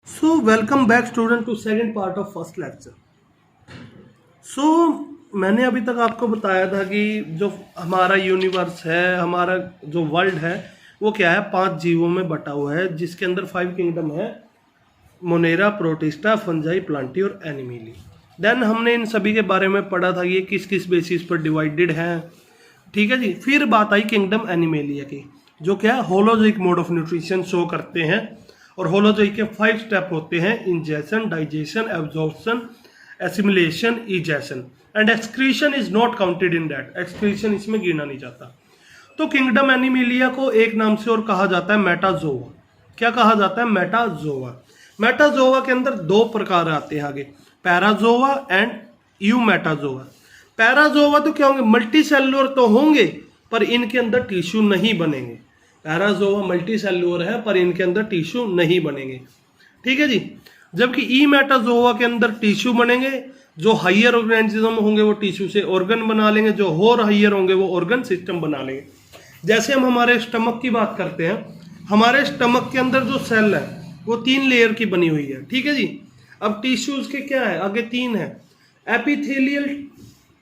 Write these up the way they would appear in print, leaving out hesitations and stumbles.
So welcome back student to second part of first lecture. So मैंने अभी तक आपको बताया था कि जो हमारा यूनिवर्स है, हमारा जो वर्ल्ड है वो क्या है, 5 जीवों में बटा हुआ है जिसके अंदर 5 किंगडम है, मोनेरा, प्रोटिस्टा, फंजाई, प्लांटी और एनिमली। देन हमने इन सभी के बारे में पढ़ा था ये किस किस बेसिस पर डिवाइडेड हैं, ठीक है जी। फिर बात आई किंगडम एनिमेलिया की, जो क्या होलोजिक मोड ऑफ न्यूट्रिशन शो करते हैं। और होलोजिक के 5 स्टेप होते हैं: ingestion, digestion, absorption, assimilation, egestion and excretion is not counted in that. Excretion इसमें गिना नहीं जाता। तो किंगडम एनिमेलिया को एक नाम से और कहा जाता है मेटाजोआ। क्या कहा जाता है? मेटाजोआ। मेटाजोआ के अंदर 2 प्रकार आते हैं आगे, पैराजोआ एंड यूमेटाजोआ। पैराजोआ तो क्या होंगे? मल्टी सेलुलर तो होंगे पर इनके अंदर टिश्यू नहीं बनेंगे। पैराजोआ मल्टी सेलुलर है पर इनके अंदर टिश्यू नहीं बनेंगे, ठीक है जी। जबकि ई मेटाजोआ के अंदर टिश्यू बनेंगे। जो हाइयर ऑर्गेनिज्म होंगे वो टिश्यू से ऑर्गन बना लेंगे, जो और हाइयर होंगे वो ऑर्गन सिस्टम बना लेंगे। जैसे हम हमारे स्टमक की बात करते हैं, हमारे स्टमक के अंदर जो सेल है वो 3 लेयर की बनी हुई है, ठीक है जी। अब टिश्यूज के क्या है? आगे 3 है, एपिथेलियल,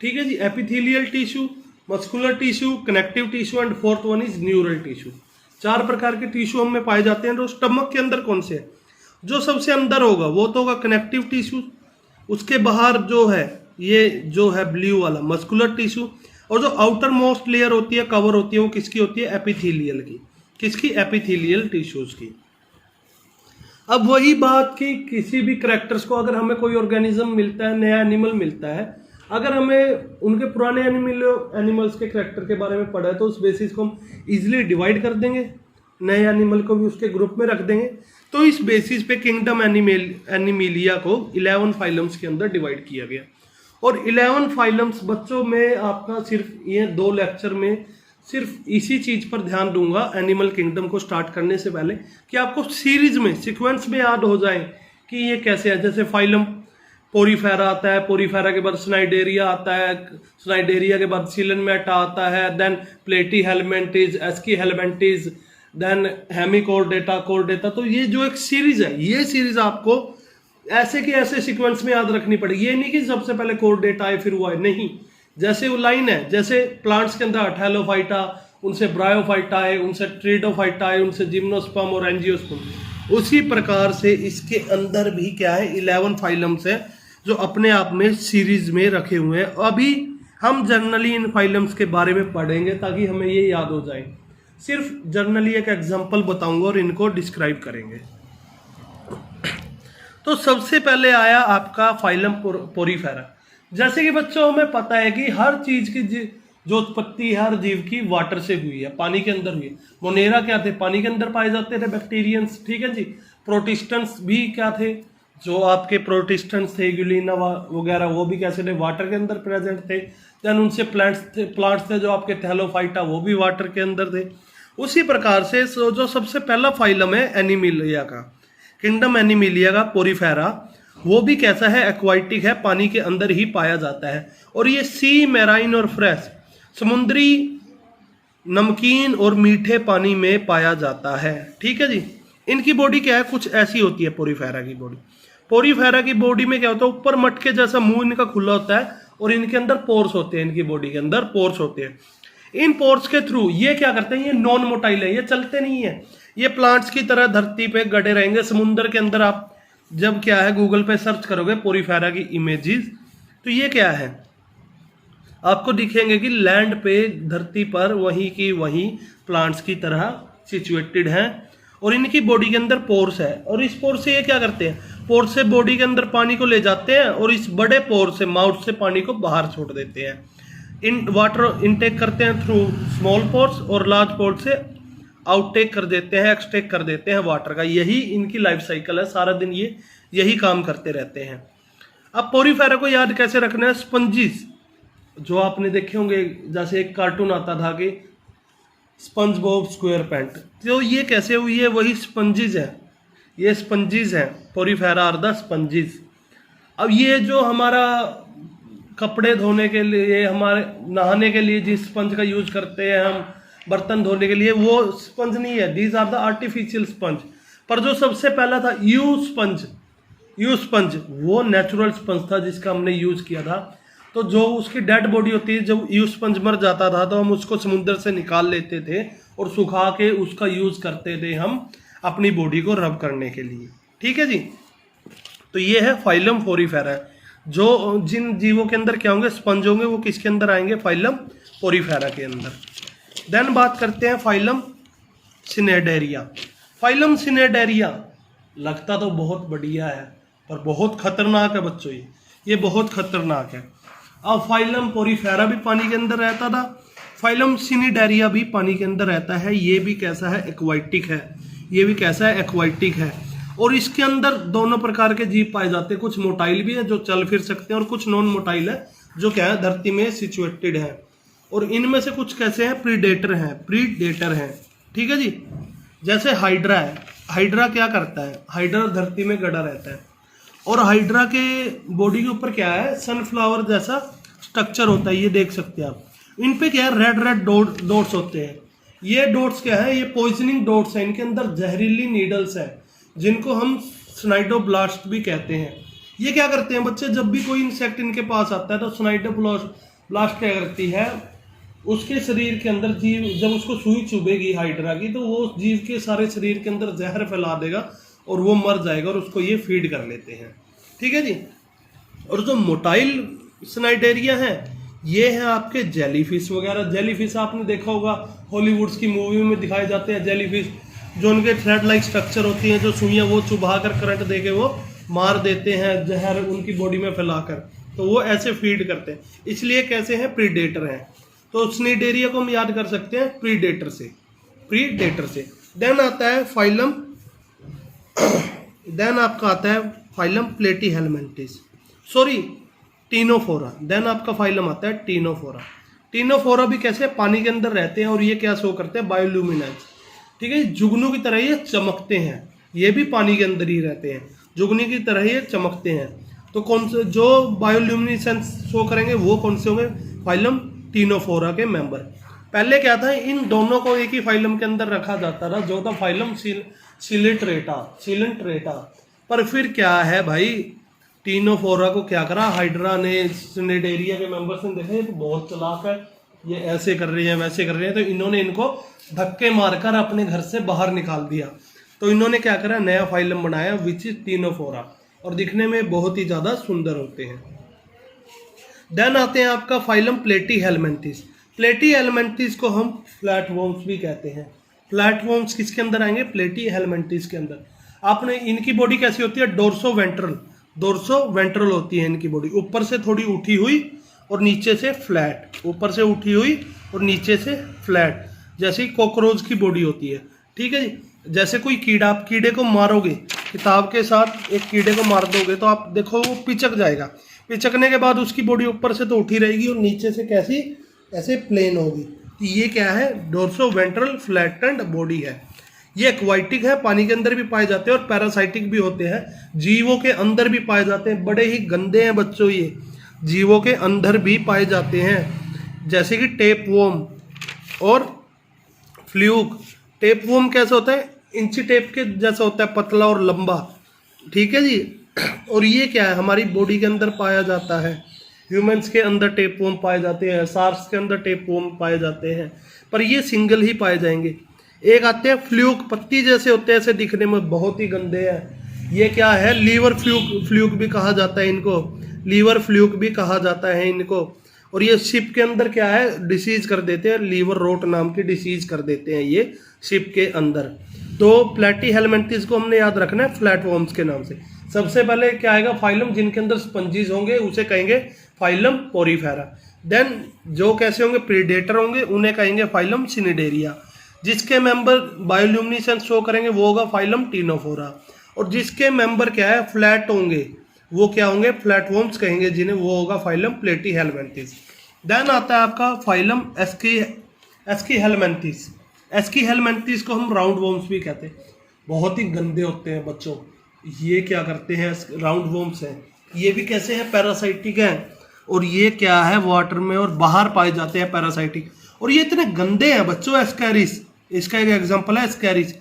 ठीक है जी, epithelial tissue, muscular tissue, connective tissue and fourth one is neural tissue. 4 प्रकार के टिश्यू हमें पाए जाते हैं। तो स्टमक के अंदर कौन से है? जो सबसे अंदर होगा वो तो होगा कनेक्टिव टिश्यू। उसके बाहर जो है ये जो है ब्लू वाला मस्कुलर टिश्यू। और जो आउटर मोस्ट लेयर होती है, कवर होती है, वो किसकी होती है? एपिथेलियल की। किसकी? एपिथेलियल टिश्यूज की। अब वही बात कि किसी भी करेक्टर्स को अगर हमें कोई ऑर्गेनिज्म मिलता है, नया एनिमल मिलता है, अगर हमें उनके पुराने एनिमल्स के करेक्टर के बारे में पढ़ा है तो उस बेसिस को हम इजीली डिवाइड कर देंगे, नए एनिमल को भी उसके ग्रुप में रख देंगे। तो इस बेसिस पे किंगडम एनिमेलिया को 11 फाइलम्स के अंदर डिवाइड किया गया। और 11 फाइलम्स बच्चों में आपका सिर्फ ये 2 लेक्चर में सिर्फ इसी चीज पर ध्यान दूंगा एनिमल किंगडम को स्टार्ट करने से पहले, कि आपको सीरीज में सीक्वेंस में याद हो जाए कि ये कैसे है। जैसे फाइलम पोरीफेरा आता है, पोरीफेरा के बाद स्नाइडेरिया आता है, स्नाइडेरिया के बाद सिलेनमेटा आता है, देन प्लेटी हेलमेंटिज, एस्की हेलमेंटिज, देन हेमिकोर्डेटा, कोर्डेटा। तो ये जो एक सीरीज है, ये सीरीज आपको ऐसे के ऐसे सीक्वेंस में याद रखनी पड़ेगी। ये नहीं कि सबसे पहले कोर्डेटा आए फिर वो आए, नहीं। जैसे वो लाइन है, जैसे प्लांट्स के अंदर अठेलोफाइटा, उनसे ब्रायोफाइटा आए, उनसे ट्रीडोफाइटा आए, उनसे जिम्नोस्पर्म और एंजियोस्पर्म, उसी प्रकार से इसके अंदर भी क्या है, 11 फाइलम्स है जो अपने आप में सीरीज में रखे हुए हैं। अभी हम जर्नली इन फाइलम्स के बारे में पढ़ेंगे ताकि हमें ये याद हो जाए। सिर्फ जर्नली एक एग्जांपल बताऊंगा और इनको डिस्क्राइब करेंगे। तो सबसे पहले आया आपका फाइलम पोरीफेरा। जैसे कि बच्चों हमें पता है कि हर चीज की जो उत्पत्ति हर जीव की वाटर से हुई है, पानी के अंदर हुई है। मोनेरा क्या थे? पानी के अंदर पाए जाते थे, बैक्टीरियंस, ठीक है जी। प्रोटिस्टेंट्स भी क्या थे? जो आपके प्रोटिस्टेंट्स थे, गिलिना वगैरह, वो भी कैसे थे? वाटर के अंदर प्रेजेंट थे। देन उनसे प्लांट्स थे जो आपके थैलोफाइटा, वो भी वाटर के अंदर थे। उसी प्रकार से जो सबसे पहला फाइलम है एनिमेलिया का, किंगडम एनिमेलिया का पोरीफेरा, वो भी कैसा है? एक्वाटिक है, पानी के अंदर ही पाया जाता है। और ये सी, मैराइन और फ्रेश, समुद्री, नमकीन और मीठे पानी में पाया जाता है, ठीक है जी। इनकी बॉडी क्या है? कुछ ऐसी होती है पोरीफेरा की बॉडी। पोरीफेरा की बॉडी में क्या होता है? ऊपर मटके जैसा मुंह इनका खुला होता है और इनके अंदर पोर्स होते हैं, इनकी बॉडी के अंदर पोर्स होते हैं। इन पोर्स के थ्रू ये क्या करते हैं? ये नॉन मोटाइल है, ये चलते नहीं है, ये प्लांट्स की तरह धरती पे गड़े रहेंगे। समुद्र के अंदर आप जब क्या है गूगल पे सर्च करोगे पोरीफेरा की इमेजेस, तो ये क्या है आपको दिखेंगे कि लैंड पे, धरती पर वहीं की वहीं प्लांट्स की तरह सिचुएटेड हैं। और इनकी बॉडी के अंदर पोर्स है। और इस पोर्स से ये क्या करते हैं? पोर्स से बॉडी के अंदर पानी को ले जाते हैं और इस बड़े पोर्स से, माउथ से, पानी को बाहर छोड़ देते हैं। इन वाटर इनटेक करते हैं थ्रू स्मॉल पोर्स और लार्ज पोर्स से आउटटेक कर देते हैं, एक्सटेक कर देते हैं वाटर का। यही इनकी लाइफ साइकिल है, सारा दिन ये यही काम करते रहते हैं। अब पोरीफेरा को याद कैसे रखना है? स्पंजिस, जो आपने देखे होंगे, जैसे एक कार्टून आता था कि स्पंज बॉब स्क्वायर पैंट, तो ये कैसे हुई है? वही स्पंजिस है, ये स्पंजिस है, पोरीफेरा आर द स्पंजिस। अब ये जो हमारा कपड़े धोने के लिए, हमारे नहाने के लिए जिस स्पंज का यूज करते हैं हम, बर्तन धोने के लिए, वो स्पंज नहीं है। These are the artificial sponge. पर जो सबसे पहला था यू स्पंज वो नेचुरल स्पंज था जिसका हमने यूज किया था। तो जो उसकी डेड बॉडी होती है, जब यू स्पंज मर जाता था तो हम उसको समुद्र से निकाल लेते थे और सुखा के उसका यूज करते थे हम अपनी बॉडी को रब करने के लिए। ठीक है जी। तो ये है फाइलम पोरीफेरा। जो जिन जीवों के अंदर क्या होंगे, स्पंज होंगे, वो किसके अंदर आएंगे, फाइलम पोरीफेरा के अंदर। देन बात करते हैं फाइलम सिनेडेरिया। फाइलम सिनेडेरिया लगता तो बहुत बढ़िया है पर बहुत खतरनाक है बच्चों, ये बहुत खतरनाक है। अब फाइलम पोरीफेरा भी पानी के अंदर रहता था, फाइलम सिनेडेरिया भी पानी के अंदर रहता है। ये भी कैसा है, एक्वाटिक है। ये भी कैसा है, एक्वाटिक है। और इसके अंदर दोनों प्रकार के जीव पाए जाते हैं। कुछ मोटाइल भी है जो चल फिर सकते हैं और कुछ नॉन मोटाइल है जो क्या है, धरती में सिचुएटेड है। और इनमें से कुछ कैसे हैं, प्रीडेटर हैं। ठीक है जी। जैसे हाइड्रा है, हाइड्रा क्या करता है, हाइड्रा धरती में गड़ा रहता है और हाइड्रा के बॉडी के ऊपर क्या है, सनफ्लावर जैसा स्ट्रक्चर होता है, ये देख सकते हैं आप। इन पे क्या है, रेड डॉट्स होते हैं। ये डॉट्स क्या है, ये पॉइजनिंग डॉट्स है। इनके अंदर जहरीली नीडल्स है जिनको हम स्नाइडोब्लास्ट भी कहते हैं। ये क्या करते हैं बच्चे, जब भी कोई इंसेक्ट इनके पास आता है तो स्नाइडोब्लास्ट क्या करती है, उसके शरीर के अंदर जीव जब उसको सुई चुभेगी हाइड्रा की तो वो जीव के सारे शरीर के अंदर जहर फैला देगा और वो मर जाएगा और उसको ये फीड कर लेते हैं। ठीक है जी। और जो मोटाइल स्नाइडेरिया है ये है आपके जेलीफिश वगैरह। जेलीफिश आपने देखा होगा, हॉलीवुड्स की मूवी में दिखाए जाते हैं जेलीफिश, जो उनके थ्रेड लाइक स्ट्रक्चर होती हैं, जो सुइयां वो चुभा कर करंट देके वो मार देते हैं जहर उनकी बॉडी में फैलाकर, तो वो ऐसे फीड करते हैं। इसलिए कैसे हैं, प्रीडेटर हैं। तो स्निडेरिया को हम याद कर सकते हैं प्रीडेटर से। देन आता है फाइलम देन आपका आता है फाइलम प्लेटीहेलमिंथिस, टीनोफोरा। देन आपका फाइलम आता है टीनोफोरा भी कैसे, पानी के अंदर रहते हैं और ये क्या शो करते हैं, बायोल्यूमिनेंस। ठीक है, जुगनू की तरह ये चमकते हैं, ये भी पानी के अंदर ही रहते हैं, जुगनी की तरह ये चमकते हैं। तो कौन से जो बायोल्यूमिनेसेंस शो करेंगे वो कौन से होंगे, फाइलम टीनोफोरा के मेंबर। पहले क्या था, इन दोनों को एक ही फाइलम के अंदर रखा जाता था जो था फाइलम सिलेंट्रेटा। पर फिर क्या है भाई, टीनोफोरा को क्या करा हाइड्रा ने, स्निडेरिया के मेंबर्स ने देखा ये तो बहुत चालाक है, ये ऐसे कर रहे हैं वैसे कर रहे हैं, तो इन्होंने इनको धक्के मारकर अपने घर से बाहर निकाल दिया। तो इन्होंने क्या करा, नया फाइलम बनाया विच इज टीनोफोरा, और दिखने में बहुत ही ज्यादा सुंदर होते हैं। देन आते हैं आपका फाइलम प्लेटीहेलमिंथिस को हम फ्लैटवर्म्स भी कहते हैं। फ्लैटवर्म्स किसके अंदर आएंगे, प्लेटीहेलमिंथिस के अंदर। आपने इनकी बॉडी कैसी होती है, डोर्सो वेंट्रल होती है इनकी बॉडी, ऊपर से थोड़ी उठी हुई और नीचे से फ्लैट, ऊपर से उठी हुई और नीचे से फ्लैट, जैसे कॉकरोच की बॉडी होती है। ठीक है जी। जैसे कोई कीड़ा, आप कीड़े को मारोगे, किताब के साथ एक कीड़े को मार दोगे तो आप देखो वो पिचक जाएगा, पिचकने के बाद उसकी बॉडी ऊपर से तो उठी रहेगी और नीचे से कैसी, ऐसे प्लेन होगी। तो ये क्या है, डोर्सो वेंट्रल फ्लैटेंड बॉडी है। ये एक्वाटिक है, पानी के अंदर भी पाए जाते हैं और पैरासाइटिक भी होते हैं, जीवों के अंदर भी पाए जाते हैं। बड़े ही गंदे हैं बच्चों, ये जीवों के अंदर भी पाए जाते हैं, जैसे कि टेपवर्म और फ्लूक। टेपवर्म कैसा होता है, इंची टेप के जैसा होता है, पतला और लंबा। ठीक है जी। और ये क्या है, हमारी बॉडी के अंदर पाया जाता है, ह्यूमंस के अंदर टेपवर्म पाए जाते हैं, सार्स के अंदर टेपवर्म पाए जाते हैं, पर ये सिंगल ही पाए जाएंगे। एक आते हैं फ्लूक, पत्ती जैसे होते हैं, ऐसे दिखने में बहुत ही गंदे हैं। ये क्या है, लीवर फ्लूक भी कहा जाता है इनको, लीवर फ्लूक भी कहा जाता है इनको। और ये शिप के अंदर क्या है, डिसीज कर देते हैं, लीवर रोट नाम की डिसीज कर देते हैं ये शिप के अंदर। तो प्लेटीहेलमिंथिस को हमने याद रखना है फ्लैटवर्म्स के नाम से। सबसे पहले क्या आएगा, फाइलम जिनके अंदर स्पंजीज होंगे उसे कहेंगे फाइलम पोरीफेरा। देन जो कैसे होंगे, प्रीडेटर होंगे, उन्हें कहेंगे फाइलम सिनिडेरिया। जिसके मेंबर बायोल्यूमिनेसेंस शो करेंगे वो होगा फाइलम टीनोफोरा। और जिसके मेंबर क्या है, फ्लैट होंगे, वो क्या होंगे, फ्लैटवर्म्स कहेंगे जिन्हें, वो होगा फाइलम प्लेटीहेलमिंथिस। देन आता है आपका फाइलम एस्कीहेलमिंथिस को हम राउंड वर्म्स भी कहते हैं। बहुत ही गंदे होते हैं बच्चों, ये क्या करते हैं, राउंड वर्म्स हैं, ये भी कैसे हैं, पैरासाइटिक हैं। और ये क्या है, वाटर में और बाहर पाए जाते हैं पैरासाइटिक। और ये इतने गंदे हैं बच्चों, एस्कैरिस, इसका एक एग्जांपल है एस्कैरिस।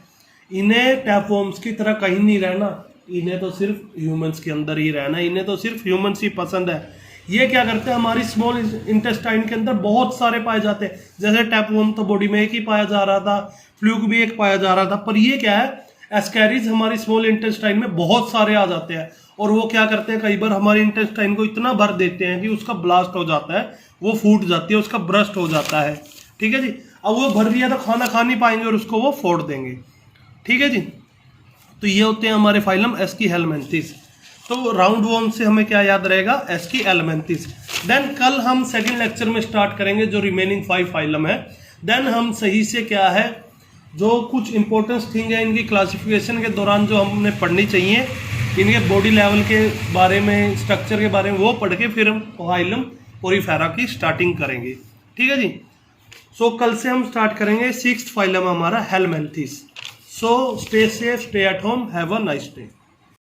इन्हें टैपवॉर्म्स की तरह कहीं नहीं रहना, इन्हें तो सिर्फ ह्यूमंस के अंदर ही रहना, इन्हें तो सिर्फ ह्यूमंस ही पसंद है। ये क्या करते हैं, हमारी स्मॉल इंटेस्टाइन के अंदर बहुत सारे पाए जाते हैं। जैसे टैपवॉर्म तो बॉडी में एक ही पाया जा रहा था, फ्लूक भी एक पाया जा रहा था, पर ये क्या है, एस्कैरिज हमारी स्मॉल इंटेस्टाइन में बहुत सारे आ जाते हैं। और वो क्या करते हैं, कई बार हमारी इंटेस्टाइन को इतना भर देते हैं कि उसका ब्लास्ट हो जाता है, वो फूट जाती है, उसका ब्रस्ट हो जाता है। ठीक है जी। अब वो भर दिया तो खाना खा नहीं पाएंगे और उसको वो फोड़ देंगे। ठीक है जी। तो ये होते हैं हमारे फाइलम एस्की हेलमिंथिस। तो राउंड वॉर्म से हमें क्या याद रहेगा, एस्की हेलमिंथिस। देन कल हम सेकंड लेक्चर में स्टार्ट करेंगे जो रिमेनिंग 5 फाइलम है। देन हम सही से क्या है, जो कुछ इंपॉर्टेंस थिंग है इनकी क्लासिफिकेशन के दौरान जो हमने पढ़नी चाहिए, इनके बॉडी लेवल के बारे में, स्ट्रक्चर के बारे में, वो पढ़ के फिर हम फाइलम पोरीफेरा की स्टार्टिंग करेंगे। ठीक है जी। सो कल से हम स्टार्ट करेंगे 6th फाइलम हमारा helminths. So stay safe, stay at home, have a nice day.